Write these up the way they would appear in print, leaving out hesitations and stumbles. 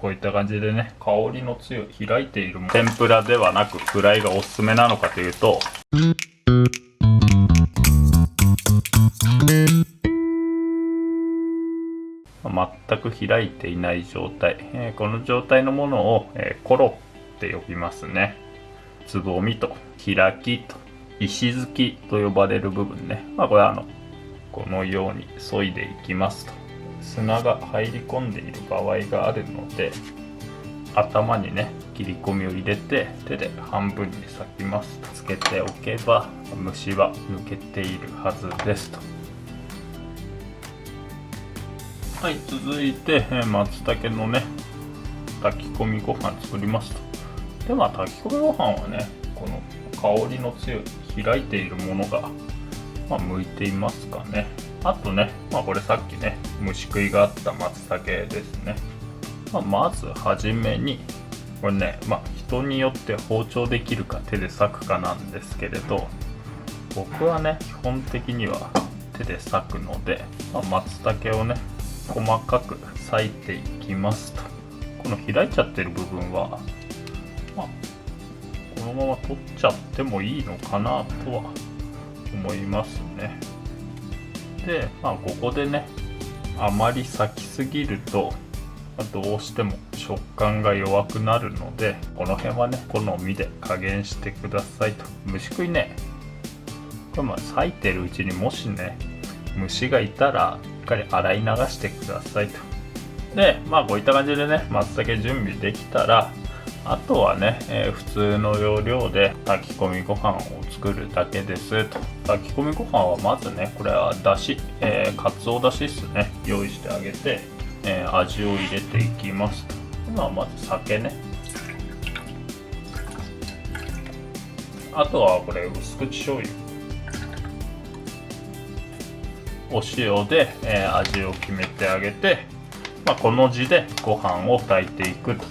こういった感じでね、香りの強い開いているもの、天ぷらではなくフライがおすすめなのかというと、全く開いていない状態、この状態のものを、コロって呼びますね。つぼみと開きと石突きと呼ばれる部分ね、これはこのように削いでいきますと、砂が入り込んでいる場合があるので、頭にね切り込みを入れて手で半分に裂きますと、つけておけば虫は抜けているはずですと。はい、続いて松茸のね炊き込みご飯作りますと。で炊き込みご飯はね、この香りの強い開いているものが向いていますかね。あとね、これさっきね虫食いがあった松茸ですね。まずはじめにこれね、人によって包丁できるか手で裂くかなんですけれど、僕はね基本的には手で裂くので、松茸をね細かく裂いていきますと。この開いちゃってる部分はこのまま取っちゃってもいいのかなとは思いますね。で、ここでねあまり裂きすぎるとどうしても食感が弱くなるので、この辺はね好みで加減してくださいと。虫食いね、これ裂いてるうちにもしね虫がいたらしっかり洗い流してくださいと。でこういった感じでね松茸準備できたら、あとはね、普通の要領で炊き込みご飯を作るだけですと。炊き込みご飯はまずね、これはだし、かつおだしですね、用意してあげて、味を入れていきますと。まず酒ね、あとはこれ薄口醤油、お塩で、味を決めてあげて、この字でご飯を炊いていくと。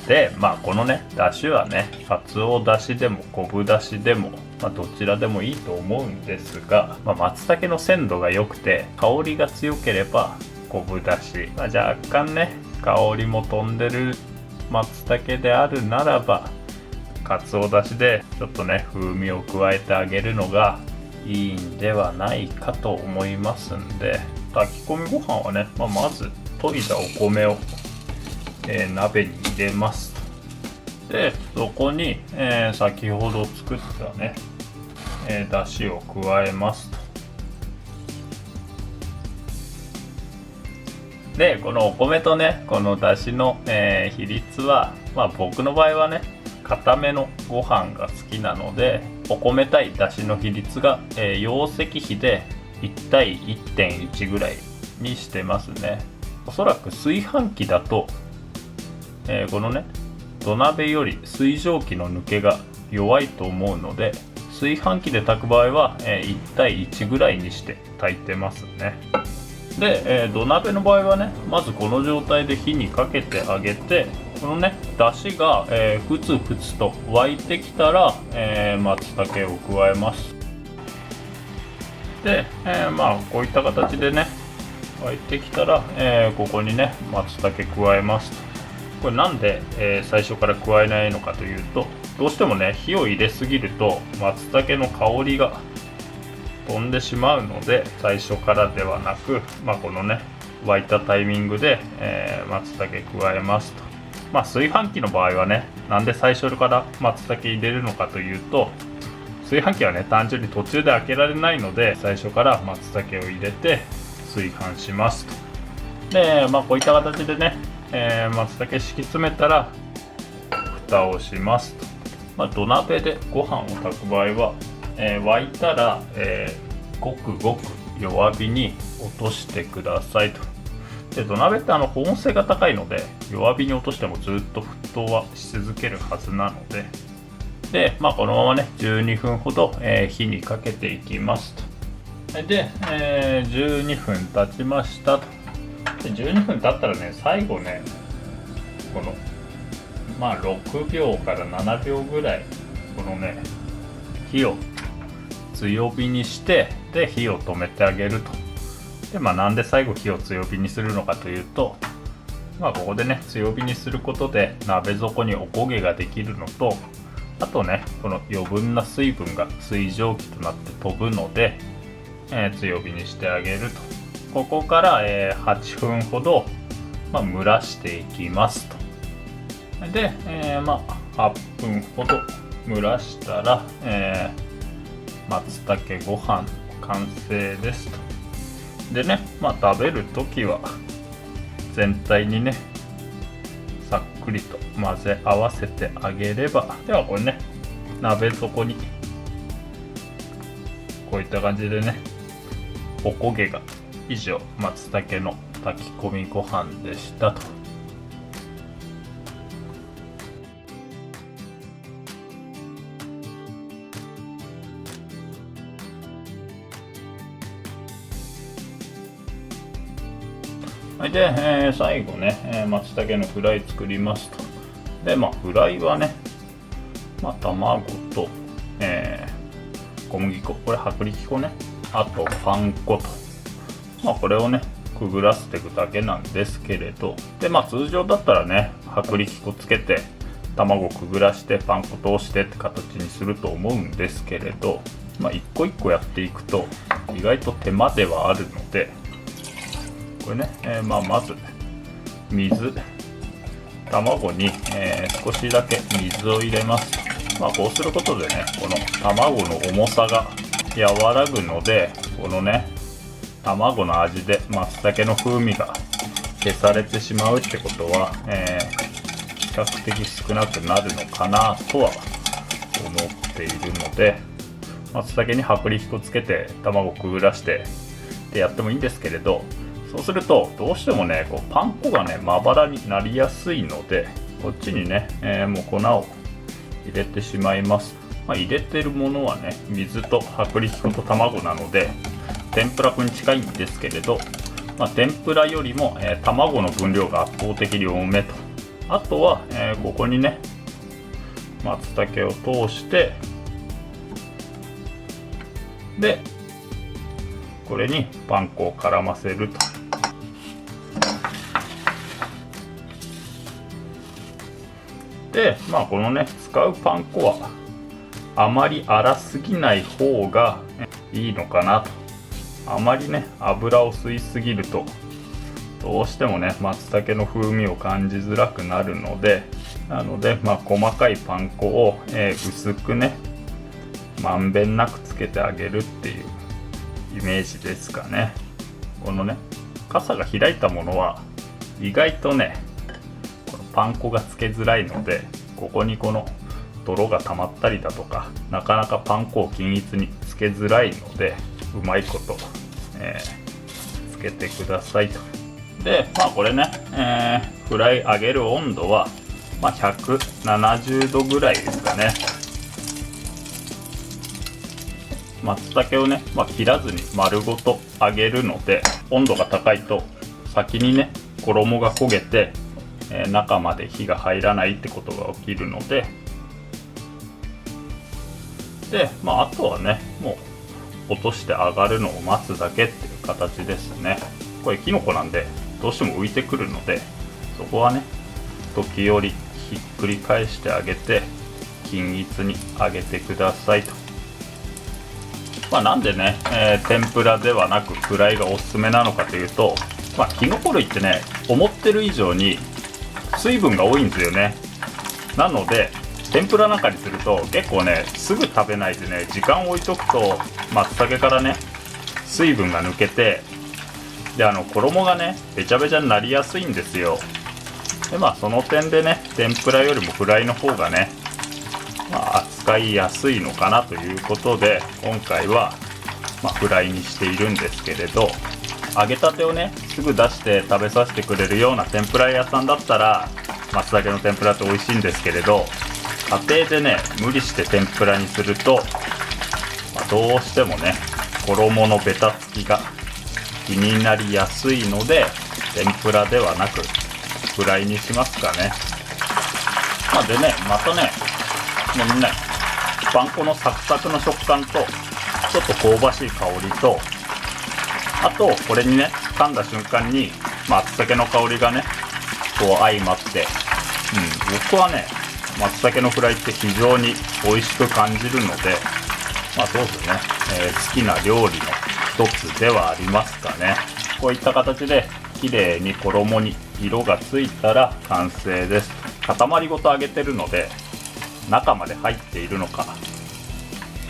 でこのねだしはね、かつおだしでも昆布だしでも、どちらでもいいと思うんですが、松茸の鮮度が良くて香りが強ければ昆布だし、若干ね香りも飛んでる松茸であるならばかつおだしでちょっとね風味を加えてあげるのがいいんではないかと思いますんで、炊き込みご飯はね、まず研いだお米を鍋に入れますと。でそこに、先ほど作ったね、だしを加えますと。でこのお米とねこのだしの、比率は、僕の場合はね固めのご飯が好きなので、お米対だしの比率が、容積比で1対 1.1 ぐらいにしてますね。おそらく炊飯器だとこのね土鍋より水蒸気の抜けが弱いと思うので、炊飯器で炊く場合は1対1ぐらいにして炊いてますね。で土鍋の場合はね、まずこの状態で火にかけてあげて、このねだしがふつふつと沸いてきたら松茸を加えます。でこういった形でね沸いてきたらここにね松茸加えますと。これなんで、最初から加えないのかというと、どうしてもね火を入れすぎると松茸の香りが飛んでしまうので、最初からではなく、このね沸いたタイミングで、松茸加えますと。炊飯器の場合はね、なんで最初から松茸入れるのかというと、炊飯器はね単純に途中で開けられないので、最初から松茸を入れて炊飯しますと。でこういった形でね松茸敷き詰めたら蓋をしますと。土鍋でご飯を炊く場合は、沸いたら、ごくごく弱火に落としてくださいと。で土鍋って保温性が高いので、弱火に落としてもずっと沸騰はし続けるはずなので、このままね12分ほど、火にかけていきますと。で、12分経ちましたと。で12分経ったらね、最後ねこの6秒から7秒ぐらいこのね火を強火にして、で火を止めてあげると。でなんで最後火を強火にするのかというと、ここでね強火にすることで鍋底におこげができるのと、あとねこの余分な水分が水蒸気となって飛ぶので、強火にしてあげると。ここから、8分ほど、蒸らしていきますと。で、8分ほど蒸らしたら、松茸ご飯完成ですと。でね、食べるときは全体にねさっくりと混ぜ合わせてあげれば、ではこれね鍋底にこういった感じでねおこげが。以上、松茸の炊き込みご飯でしたと。で、最後ね、松茸のフライ作りますと。で、フライはね、卵と、小麦粉、これ薄力粉ね、あとパン粉と、これをねくぐらせていくだけなんですけれど、で通常だったらね薄力粉つけて卵くぐらしてパン粉通してって形にすると思うんですけれど、一個一個やっていくと意外と手間ではあるので、これね、まず水、卵に、少しだけ水を入れます。こうすることでねこの卵の重さが和らぐので、このね卵の味で松茸の風味が消されてしまうってことは、比較的少なくなるのかなとは思っているので、松茸に薄力粉つけて卵くぐらしてってやってもいいんですけれど、そうするとどうしてもねパン粉がねまばらになりやすいので、こっちにね、もう粉を入れてしまいます。入れてるものはね水と薄力粉と卵なので天ぷら粉に近いんですけれど、天ぷらよりも、卵の分量が圧倒的に多めと。あとは、ここにね松茸を通して、でこれにパン粉を絡ませると。でこのね使うパン粉はあまり粗すぎない方がいいのかなと。あまりね油を吸いすぎるとどうしてもね松茸の風味を感じづらくなるので、細かいパン粉を、薄くねまんべんなくつけてあげるっていうイメージですかね。このね傘が開いたものは意外とねこのパン粉がつけづらいので、ここにこの泥が溜まったりだとか、なかなかパン粉を均一につけづらいので、うまいこと、つけてくださいと。でこれね、フライ揚げる温度は、170度ぐらいですかね。松茸をね、切らずに丸ごと揚げるので、温度が高いと先にね衣が焦げて、中まで火が入らないってことが起きるので、あとはねもう落として上がるのを待つだけっていう形ですね。これキノコなんでどうしても浮いてくるので、そこはね時折ひっくり返してあげて均一に揚げてくださいと。なんでね、天ぷらではなくフライがおすすめなのかというと、キノコ類ってね思ってる以上に水分が多いんですよね。なので天ぷらなんかにすると結構ねすぐ食べないでね時間を置いとくと松茸からね水分が抜けて、で衣がねべちゃべちゃになりやすいんですよ。でその点でね天ぷらよりもフライの方がね扱いやすいのかなということで、今回はフライにしているんですけれど、揚げたてをねすぐ出して食べさせてくれるような天ぷら屋さんだったら松茸の天ぷらって美味しいんですけれど、家庭でね無理して天ぷらにすると、どうしてもね衣のベタつきが気になりやすいので、天ぷらではなくフライにしますかね。でねまたねもうみんなパン粉のサクサクの食感とちょっと香ばしい香りと、あとこれにね噛んだ瞬間に松茸の香りがねと相まって、僕はね松茸のフライって非常に美味しく感じるので、そうですね、好きな料理の一つではありますかね。こういった形で綺麗に衣に色がついたら完成です。塊ごと揚げてるので中まで入っているのか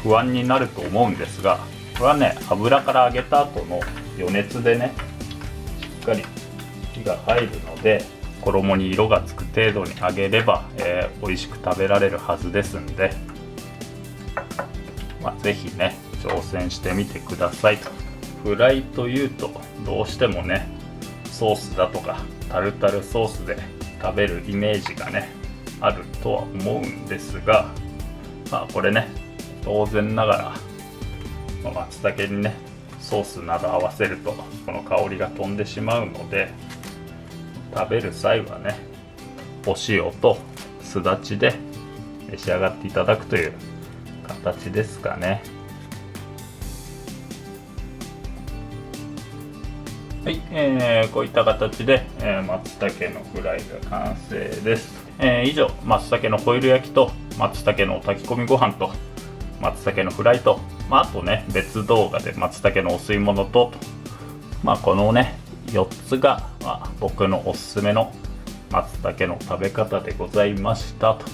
不安になると思うんですが、これはね油から揚げた後の余熱でねしっかり火が入るので、衣に色がつく程度に揚げれば、美味しく食べられるはずですんで、ぜひね挑戦してみてくださいと。フライというとどうしてもねソースだとかタルタルソースで食べるイメージがねあるとは思うんですが、これね当然ながら松茸にねソースなど合わせるとこの香りが飛んでしまうので、食べる際はねお塩とすだちで召し上がっていただくという形ですかね。はい、こういった形で、松茸のフライが完成です。以上松茸のホイル焼きと松茸の炊き込みご飯と松茸のフライと、あとね別動画で松茸のお吸い物と、このね4つが、僕のおすすめの松茸の食べ方でございましたと。